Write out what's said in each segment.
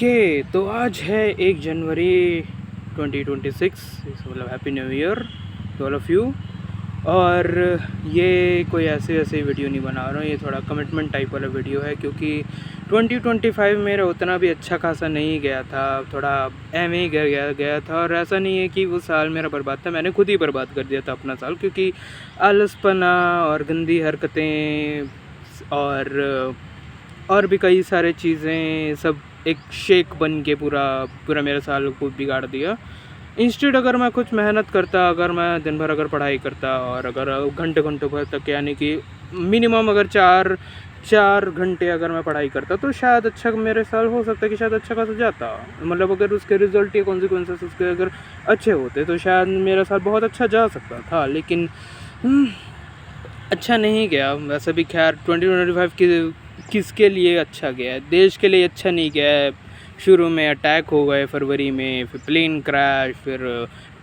Okay, तो आज है 1 जनवरी 2026, मतलब happy new year to all of you. और ये कोई ऐसे वैसे वीडियो नहीं बना रहा हूँ, ये थोड़ा कमिटमेंट टाइप वाला वीडियो है क्योंकि 2025 मेरा उतना भी अच्छा खासा नहीं गया था, थोड़ा एम ही गया था। और ऐसा नहीं है कि वो साल मेरा बर्बाद था, मैंने खुद ही बर्बाद कर दिया था अपना साल, क्योंकि आलसपना और गंदी हरकतें और भी कई सारे चीज़ें सब एक शेक बन के पूरा मेरे साल को बिगाड़ दिया। इंस्टेड अगर मैं कुछ मेहनत करता, अगर मैं दिन भर अगर पढ़ाई करता और अगर घंटों भर तक, यानी कि मिनिमम अगर चार घंटे अगर मैं पढ़ाई करता, तो शायद अच्छा मेरे साल हो सकता है कि शायद अच्छा खासा जाता। मतलब अगर उसके रिज़ल्ट या कॉन्सिक्वेंसेस उसके अगर अच्छे होते तो शायद मेरा साल बहुत अच्छा जा सकता था। लेकिन अच्छा नहीं गया। वैसे भी खैर 2025 किसके लिए अच्छा गया है? देश के लिए अच्छा नहीं गया है। शुरू में अटैक हो गए फरवरी में, फिर प्लेन क्रैश, फिर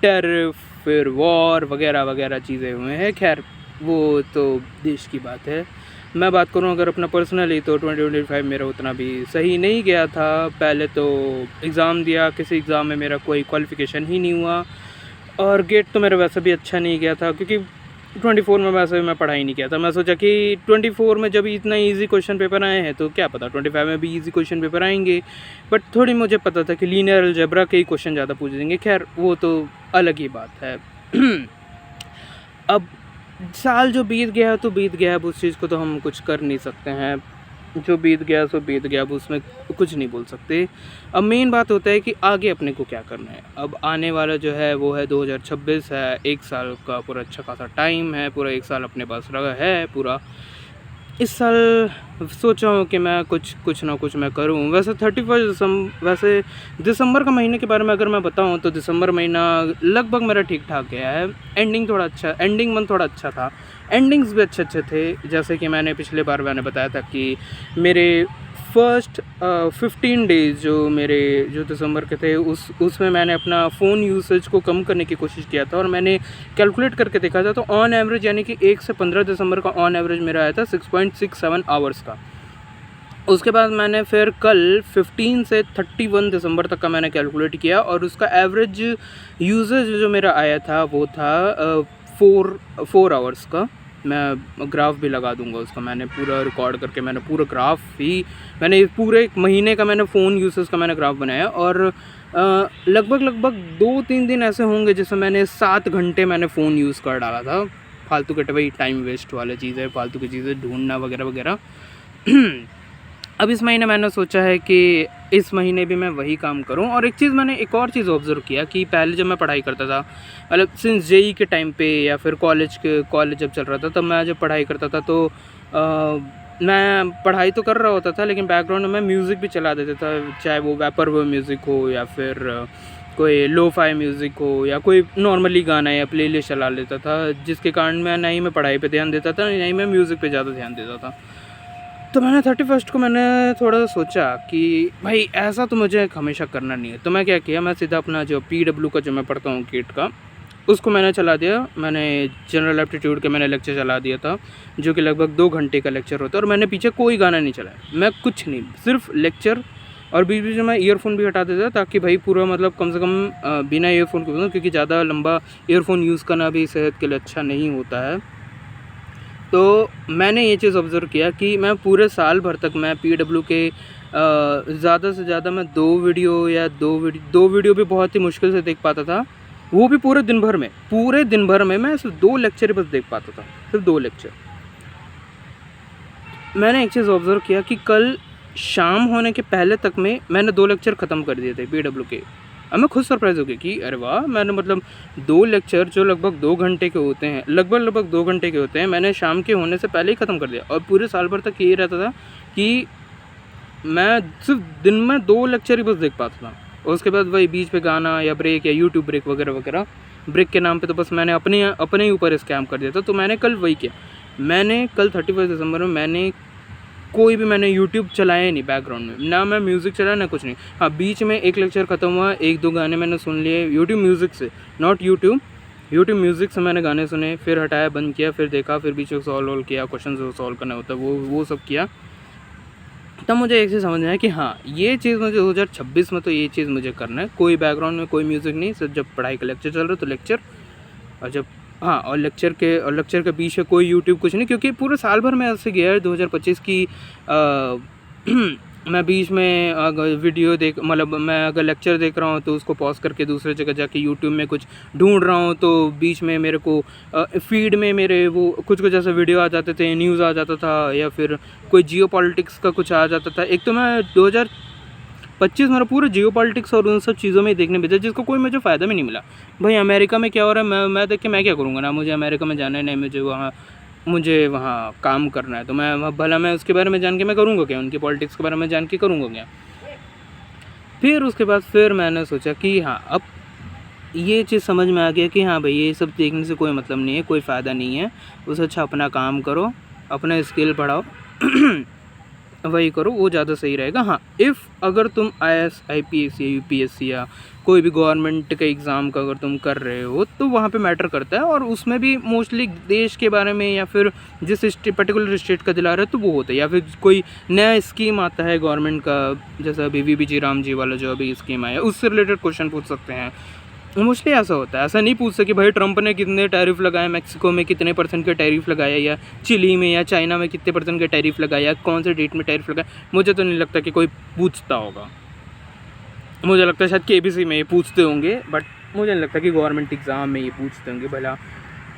टेररिफ, फिर वॉर वगैरह वगैरह चीज़ें हुए हैं। खैर वो तो देश की बात है। मैं बात करूं अगर अपना पर्सनली, तो 2025 मेरा उतना भी सही नहीं गया था। पहले तो एग्ज़ाम दिया, किसी एग्ज़ाम में मेरा कोई क्वालिफ़िकेशन ही नहीं हुआ, और गेट तो मेरा वैसे भी अच्छा नहीं गया था क्योंकि 24 में वैसे भी मैं पढ़ाई नहीं किया था। मैं सोचा कि 24 में जब इतना इजी क्वेश्चन पेपर आए हैं तो क्या पता 25 में भी इजी क्वेश्चन पेपर आएंगे। बट थोड़ी मुझे पता था कि लीनियर अलजेब्रा के ही क्वेश्चन ज़्यादा पूछ देंगे। खैर वो तो अलग ही बात है। अब साल जो बीत गया तो बीत गया, अब उस चीज़ को तो हम कुछ कर नहीं सकते हैं। जो बीत गया सो बीत गया, अब उसमें कुछ नहीं बोल सकते। अब मेन बात होता है कि आगे अपने को क्या करना है। अब आने वाला जो है वो है 2026 है, 1 साल का पूरा अच्छा खासा टाइम है, पूरा 1 साल अपने पास रहा है पूरा। इस साल सोचा हूँ कि मैं कुछ ना कुछ मैं करूँ। वैसे 31 दिसंबर का महीने के बारे में अगर मैं बताऊँ तो दिसंबर महीना लगभग मेरा ठीक ठाक गया है। एंडिंग मंथ थोड़ा अच्छा था, एंडिंग्स भी अच्छे थे। जैसे कि मैंने पिछले बार मैंने बताया था कि मेरे फर्स्ट 15 डेज़ जो दिसंबर के थे, उसमें मैंने अपना फ़ोन यूसेज को कम करने की कोशिश किया था। और मैंने कैलकुलेट करके देखा था तो ऑन एवरेज, यानी कि 1 से 15 दिसंबर का ऑन एवरेज मेरा आया था 6.67 आवर्स का। उसके बाद मैंने फिर कल 15 से 31 दिसंबर तक का मैंने कैलकुलेट किया, और उसका एवरेज यूसेज जो मेरा आया था वो था 4 आवर्स का। मैं ग्राफ भी लगा दूंगा उसका, मैंने पूरा रिकॉर्ड करके मैंने पूरे एक महीने का मैंने फ़ोन यूसेज का मैंने ग्राफ बनाया। और लगभग 2-3 दिन ऐसे होंगे जिसमें मैंने 7 घंटे मैंने फ़ोन यूज़ कर डाला था। फालतू के वही टाइम वेस्ट वाली चीज़ें, फालतू की चीज़ें ढूंढना वगैरह वगैरह। अब इस महीने मैंने सोचा है कि इस महीने भी मैं वही काम करूं। और मैंने एक और चीज़ ऑब्ज़र्व किया कि पहले जब मैं पढ़ाई करता था, मतलब सिंस जेई के टाइम पे या फिर कॉलेज जब चल रहा था, तब मैं जब पढ़ाई करता था तो मैं पढ़ाई तो कर रहा होता था, लेकिन बैकग्राउंड में मैं म्यूज़िक भी चला देता था। चाहे वो वैपरवर्ब म्यूज़िक हो या फिर कोई लो-फाई म्यूज़िक हो या कोई नॉर्मली गाना या प्लेलिस्ट चला लेता था, जिसके कारण मैं ना ही मैं पढ़ाई पे ध्यान देता था, ना ही मैं म्यूज़िक पे ज़्यादा ध्यान देता था। तो मैंने 31 को मैंने थोड़ा सा सोचा कि भाई ऐसा तो मुझे हमेशा करना नहीं है। तो मैं क्या किया, मैं सीधा अपना जो PW का जो मैं पढ़ता हूँ गेट का, उसको मैंने चला दिया। मैंने जनरल एप्टीट्यूड के मैंने लेक्चर चला दिया था, जो कि लगभग 2 घंटे का लेक्चर होता है। और मैंने पीछे कोई गाना नहीं चलाया, मैं कुछ नहीं, सिर्फ लेक्चर। और बीच बीच में मैं ईयरफोन भी हटा देता ताकि भाई पूरा मतलब कम से कम बिना ईयरफोन के, क्योंकि ज़्यादा लंबा ईयरफोन यूज़ करना भी सेहत के लिए अच्छा नहीं होता है। तो मैंने ये चीज़ ऑब्ज़र्व किया कि मैं पूरे साल भर तक मैं PW के ज़्यादा से ज़्यादा मैं 2 वीडियो भी बहुत ही मुश्किल से देख पाता था। वो भी पूरे दिन भर में मैं सिर्फ 2 लेक्चर ही बस देख पाता था, सिर्फ 2 लेक्चर। मैंने एक चीज़ ऑब्ज़र्व किया कि कल शाम होने के पहले तक में मैंने 2 लेक्चर ख़त्म कर दिए थे PW के। अब मैं खुद सरप्राइज़ हो गया कि अरे वाह, मैंने मतलब 2 लेक्चर जो लगभग 2 घंटे के होते हैं, लगभग 2 घंटे के होते हैं, मैंने शाम के होने से पहले ही ख़त्म कर दिया। और पूरे साल भर तक यही रहता था कि मैं सिर्फ दिन में 2 लेक्चर ही बस देख पाता था। और उसके बाद वही बीच पे गाना या ब्रेक या यूट्यूब ब्रेक वगैरह वगैरह, ब्रेक के नाम पे तो बस मैंने अपने ही ऊपर स्कैम कर दिया था। तो मैंने कल वही किया। मैंने कल 31 दिसंबर में मैंने यूट्यूब चलाया ही नहीं बैकग्राउंड में, ना मैं म्यूज़िक चलाया ना कुछ नहीं। हाँ, बीच में एक लेक्चर ख़त्म हुआ, 1-2 गाने मैंने सुन लिए यूट्यूब म्यूज़िक से, नॉट यूट्यूब म्यूज़िक से मैंने गाने सुने, फिर हटाया, बंद किया, फिर देखा, फिर बीच में सॉल्व किया, क्वेश्चन जो सॉल्व करना होता है वो सब किया। तब मुझे एक चीज़ समझ में आया कि हाँ, ये चीज़ मुझे 2026 में तो ये चीज़ मुझे करना है। कोई बैकग्राउंड में कोई म्यूज़िक नहीं, सिर्फ जब पढ़ाई का लेक्चर चल रहा है तो लेक्चर, और जब हाँ, और लेक्चर के बीच में कोई यूट्यूब कुछ नहीं, क्योंकि पूरे साल भर में ऐसे गया है 2025 की मैं बीच में अगर वीडियो देख मतलब मैं अगर लेक्चर देख रहा हूँ तो उसको पॉज़ करके दूसरी जगह जाके यूट्यूब में कुछ ढूँढ रहा हूँ, तो बीच में मेरे को फ़ीड में मेरे वो कुछ-कुछ ऐसे वीडियो आ जाते थे, न्यूज़ आ जाता था, या फिर कोई जियोपॉलिटिक्स का कुछ आ जाता था। एक तो मैं 2025 मेरा पूरा जियोपॉलिटिक्स और उन सब चीज़ों में ही देखने भेजा, जिसका कोई मुझे फ़ायदा भी नहीं मिला। भाई अमेरिका में क्या हो रहा है, मैं देख के मैं क्या करूँगा? ना मुझे अमेरिका में जाना है, ना मुझे वहाँ काम करना है, तो मैं भला मैं उसके बारे में जान के मैं करूँगा क्या? उनकी पॉलिटिक्स के बारे में जान के करूँगा क्या? फिर उसके बाद फिर मैंने सोचा कि हाँ, अब ये चीज़ समझ में आ गया कि हाँ भाई, ये सब देखने से कोई मतलब नहीं है, कोई फ़ायदा नहीं है। उससे अच्छा अपना काम करो, अपना स्किल बढ़ाओ वही करो, वो ज़्यादा सही रहेगा। हाँ, अगर तुम IAS, IPS या UPSC या कोई भी गवर्नमेंट के एग्ज़ाम का अगर तुम कर रहे हो तो वहाँ पे मैटर करता है, और उसमें भी मोस्टली देश के बारे में या फिर जिस पर्टिकुलर स्टेट का दिला रहा है तो वो होता है, या फिर कोई नया स्कीम आता है गवर्नमेंट का, जैसा अभी VBG राम जी वाला जो अभी स्कीम आया, उससे रिलेटेड क्वेश्चन पूछ सकते हैं। मोस्टली ऐसा होता है, ऐसा नहीं पूछ सके भाई ट्रंप ने कितने टैरिफ लगाए, मैक्सिको में कितने % के टैरिफ लगाया, या चिली में या चाइना में कितने % के टैरिफ लगाया, कौन से डेट में टैरिफ लगाया। मुझे तो नहीं लगता कि कोई पूछता होगा। मुझे लगता है शायद KBC में ये पूछते होंगे, बट मुझे नहीं लगता कि गवर्नमेंट एग्ज़ाम में ये पूछते होंगे। भला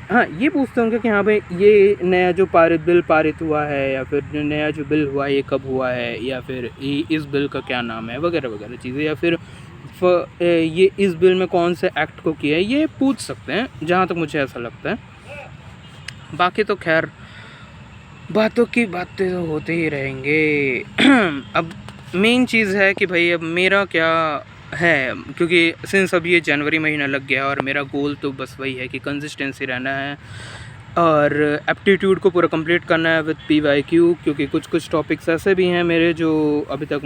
हाँ, ये पूछते होंगे कि हाँ भाई, ये नया जो बिल पारित हुआ है, या फिर नया जो बिल हुआ है ये कब हुआ है, या फिर इस बिल का क्या नाम है, वगैरह वगैरह चीज़ें, या फिर ये इस बिल में कौन से एक्ट को किया है, ये पूछ सकते हैं, जहाँ तक मुझे ऐसा लगता है। बाकी तो खैर बातों की बातें तो होते ही रहेंगे। अब मेन चीज़ है कि भाई अब मेरा क्या है, क्योंकि सिंस अब ये जनवरी महीना लग गया और मेरा गोल तो बस वही है कि कंसिस्टेंसी रहना है और एप्टीट्यूड को पूरा कंप्लीट करना है विद PYQ, क्योंकि कुछ टॉपिक्स ऐसे भी हैं मेरे जो अभी तक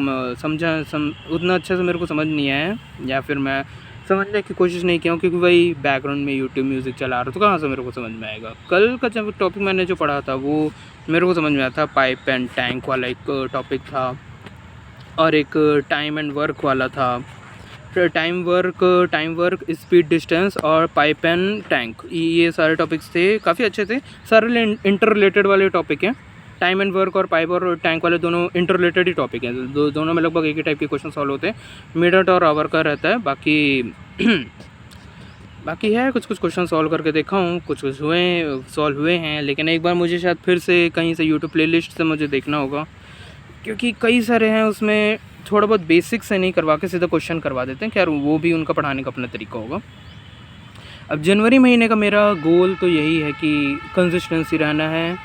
उतना अच्छे से मेरे को समझ नहीं आया है, या फिर मैं समझने की कोशिश नहीं किया हूँ, क्योंकि वही बैकग्राउंड में यूट्यूब म्यूज़िक चला रहा, तो कहाँ से मेरे को समझ में आएगा। कल का जब टॉपिक मैंने जो पढ़ा था वो मेरे को समझ में आया था, पाइप एंड टैंक वाला एक टॉपिक था, और एक टाइम एंड वर्क वाला था। फिर टाइम वर्क, स्पीड, डिस्टेंस और पाइप एंड टैंक, ये सारे टॉपिक्स थे, काफ़ी अच्छे थे, सारे इंटर रिलेटेड वाले टॉपिक हैं। टाइम एंड वर्क और पाइप और टैंक वाले दोनों इंटर रिलेटेड ही टॉपिक हैं, दोनों में लगभग एक ही टाइप के क्वेश्चन सॉल्व होते हैं, मिनट और आवर का रहता है। बाकी है कुछ क्वेश्चन सॉल्व करके देखा हूँ, कुछ सॉल्व हुए हैं, लेकिन एक बार मुझे शायद फिर से कहीं से यूट्यूब प्लेलिस्ट से मुझे देखना होगा, क्योंकि कई सारे हैं उसमें थोड़ा बहुत बेसिक से नहीं करवा के सीधा क्वेश्चन करवा देते हैं। खैर वो भी उनका पढ़ाने का अपना तरीका होगा। अब जनवरी महीने का मेरा गोल तो यही है कि कंसिस्टेंसी रहना है,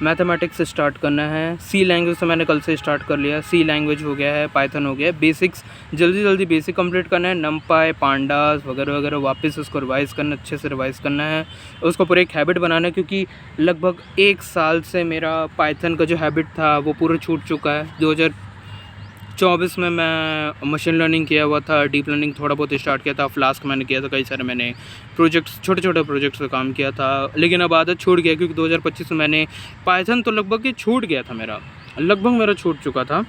मैथमेटिक्स से स्टार्ट करना है, C लैंग्वेज से मैंने कल से स्टार्ट कर लिया, C लैंग्वेज हो गया है, पाइथन हो गया है, बेसिक्स जल्दी बेसिक कंप्लीट करना है, नमपाई, पांडास वगैरह वगैरह वापस उसको रिवाइज़ करना, अच्छे से रिवाइज़ करना है, उसको पूरा एक हैबिट बनाना है, क्योंकि लगभग 1 साल से मेरा पाइथन का जो हैबिट था वो पूरा छूट चुका है। 2024 में मैं मशीन लर्निंग किया हुआ था, डीप लर्निंग थोड़ा बहुत स्टार्ट किया था, फ्लास्क मैंने किया था, कई सारे मैंने प्रोजेक्ट्स, छोटे प्रोजेक्ट्स पे काम किया था, लेकिन अब आदत छूट गया, क्योंकि 2025 में मैंने पाइथन तो लगभग ये छूट गया था, मेरा छूट चुका था,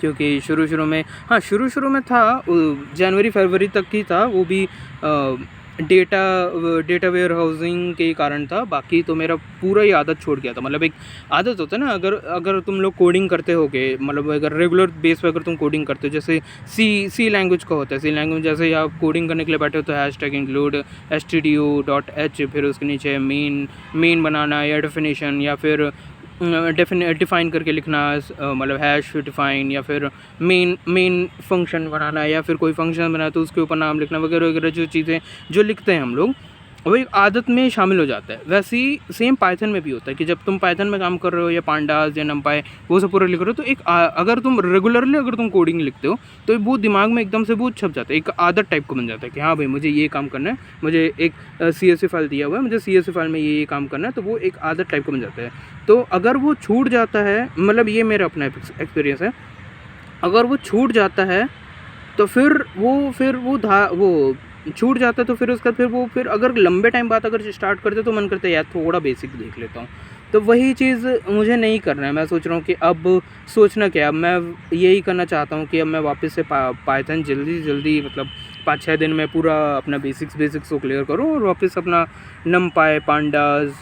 क्योंकि शुरू में था, जनवरी फरवरी तक ही था, वो भी डेटा वेयर हाउसिंग के कारण था। बाकी तो मेरा पूरा ही आदत छोड़ गया था। मतलब एक आदत होता है ना, अगर तुम लोग कोडिंग करते होगे, मतलब अगर रेगुलर बेस पे अगर तुम कोडिंग करते हो, जैसे सी लैंग्वेज का होता है, सी लैंग्वेज जैसे आप कोडिंग करने के लिए बैठे हो तो हैशटैग इंक्लूड stdio.h, फिर उसके नीचे मेन बनाना या डेफिनेशन, या फिर डिफ़ाइन करके लिखना, मतलब हैश डिफ़ाइन, या फिर मेन फंक्शन बनाना, या फिर कोई फंक्शन बनाया तो उसके ऊपर नाम लिखना, वगैरह वगैरह, जो चीज़ें जो लिखते हैं हम लोग, वो एक आदत में शामिल हो जाता है। वैसे ही सेम पाइथन में भी होता है कि जब तुम पाइथन में काम कर रहे हो, या पांडास या नमपाई वो सब पूरा लिख रहे हो, तो अगर तुम रेगुलरली अगर तुम कोडिंग लिखते हो तो वो दिमाग में एकदम से वो छप जाता है, एक आदत टाइप का बन जाता है कि हाँ भाई मुझे ये काम करना है, मुझे एक CSV फाइल दिया हुआ है, मुझे CSV फाइल में ये काम करना है, तो वो एक आदत टाइप का बन जाता है। तो अगर वो छूट जाता है, मतलब ये मेरा अपना एक्सपीरियंस है, अगर वो छूट जाता है तो फिर वो छूट जाता है, तो फिर उसका फिर अगर लंबे टाइम बाद अगर स्टार्ट करते तो मन करता है यार थोड़ा बेसिक देख लेता हूँ, तो वही चीज़ मुझे नहीं करना है। मैं सोच रहा हूँ कि अब सोचना क्या है, अब मैं यही करना चाहता हूँ कि अब मैं वापस से पाइथन जल्दी से जल्दी मतलब 5-6 दिन में पूरा अपना बेसिक्स को क्लियर करूँ और वापस अपना नमपाई, पांडास,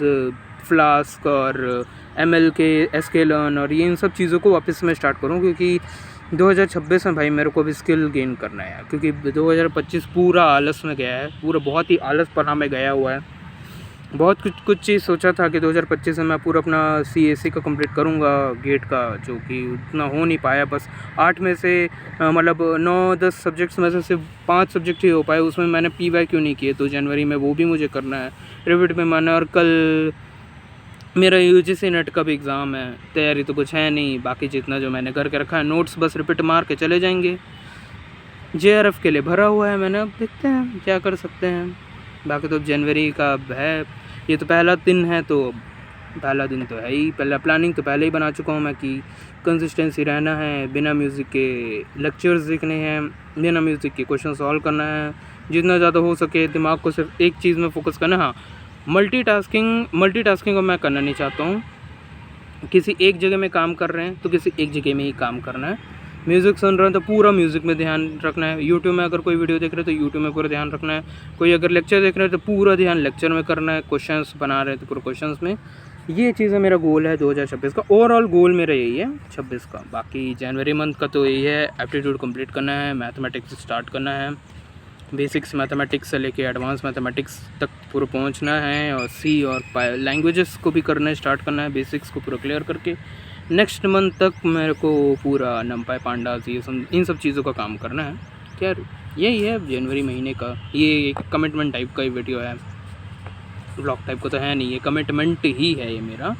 फ्लास्क और एमएल के एसकेलर्न और ये इन सब चीज़ों को वापस मैं स्टार्ट करूँ, क्योंकि 2026 में भाई मेरे को भी स्किल गेन करना है, क्योंकि 2025 पूरा आलस में गया है, पूरा बहुत ही आलसपना में गया हुआ है। बहुत कुछ चीज़ सोचा था कि 2025 में मैं पूरा अपना सीएसई का कंप्लीट करूंगा गेट का, जो कि उतना हो नहीं पाया। बस 8 में से मतलब 9-10 सब्जेक्ट्स में से सिर्फ 5 सब्जेक्ट ही हो पाए, उसमें मैंने PY नहीं किए, तो जनवरी में वो भी मुझे करना है। रिविट में मैंने, और कल मेरा UGC नेट का भी एग्ज़ाम है। तैयारी तो कुछ है नहीं, बाकी जितना जो मैंने करके रखा है नोट्स बस रिपीट मार के चले जाएंगे। JRF के लिए भरा हुआ है मैंने, अब देखते हैं क्या कर सकते हैं। बाकी तो जनवरी का अब है, ये तो पहला दिन है, तो पहला दिन तो है ही। पहला प्लानिंग तो पहले ही बना चुका हूँ मैं कि कंसिस्टेंसी रहना है, बिना म्यूज़िक के लेक्चर्स देखने हैं, बिना म्यूज़िक के क्वेश्चन सॉल्व करना है, जितना ज़्यादा हो सके दिमाग को सिर्फ एक चीज़ में फोकस करना है। हाँ, मल्टीटास्किंग को मैं करना नहीं चाहता हूँ। किसी एक जगह में काम कर रहे हैं तो किसी एक जगह में ही काम करना है। म्यूज़िक सुन रहे हैं तो पूरा म्यूज़िक में ध्यान रखना है। यूट्यूब में अगर कोई वीडियो देख रहे हैं तो यूट्यूब में पूरा ध्यान रखना है। कोई अगर लेक्चर देख रहे हैं तो पूरा ध्यान लेक्चर में करना है। क्वेश्चंस बना रहे हैं तो पूरे क्वेश्चंस में। ये चीज़ें मेरा गोल है 2026 का, ओवरऑल गोल मेरा यही है 26 का। बाकी जनवरी मंथ का तो यही है, एप्टीट्यूड कंप्लीट करना है, मैथमेटिक्स स्टार्ट करना है, बेसिक्स मैथमेटिक्स से लेके एडवांस मैथमेटिक्स तक पूरा पहुंचना है, और C और लैंग्वेजेस को भी करना है, स्टार्ट करना है, बेसिक्स को पूरा क्लियर करके नेक्स्ट मंथ तक मेरे को पूरा नमपाई, पांडास, ये सब इन सब चीज़ों का काम करना है। क्या यही है जनवरी महीने का, ये एक कमिटमेंट टाइप का ही वीडियो है, ब्लॉग टाइप का तो है नहीं, ये कमिटमेंट ही है ये मेरा।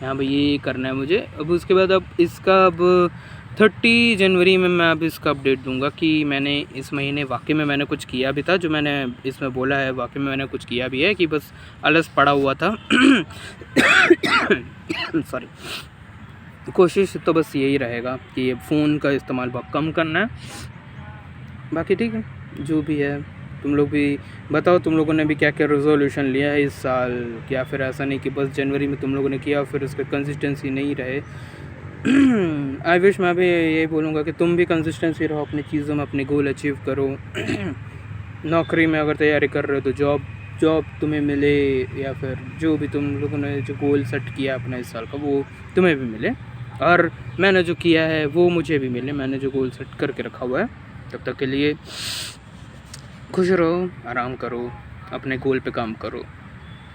यहाँ पर ये करना है मुझे। अब उसके बाद अब इसका अब 30 जनवरी में मैं अब इसका अपडेट दूंगा कि मैंने इस महीने वाकई में मैंने कुछ किया भी था, जो मैंने इसमें बोला है वाकई में मैंने कुछ किया भी है, कि बस आलस पड़ा हुआ था। सॉरी। कोशिश तो बस यही रहेगा कि ये फ़ोन का इस्तेमाल बहुत कम करना है। बाकी ठीक है, जो भी है। तुम लोग भी बताओ, तुम लोगों ने भी क्या क्या रेजोल्यूशन लिया है इस साल, या फिर ऐसा नहीं कि बस जनवरी में तुम लोगों ने किया फिर उसका कंसिस्टेंसी नहीं रहे। आई विश, मैं भी यही बोलूँगा कि तुम भी कंसिस्टेंसी रहो अपनी चीज़ों में, अपने गोल अचीव करो। नौकरी में अगर तैयारी कर रहे हो तो जॉब तुम्हें मिले, या फिर जो भी तुम लोगों ने जो गोल सेट किया अपना इस साल का वो तुम्हें भी मिले, और मैंने जो किया है वो मुझे भी मिले, मैंने जो गोल सेट करके रखा हुआ है। तब तक के लिए खुश रहो, आराम करो, अपने गोल पे काम करो।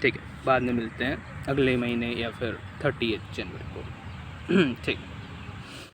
ठीक है, बाद में मिलते हैं अगले महीने या फिर 30 जनवरी को। ठीक।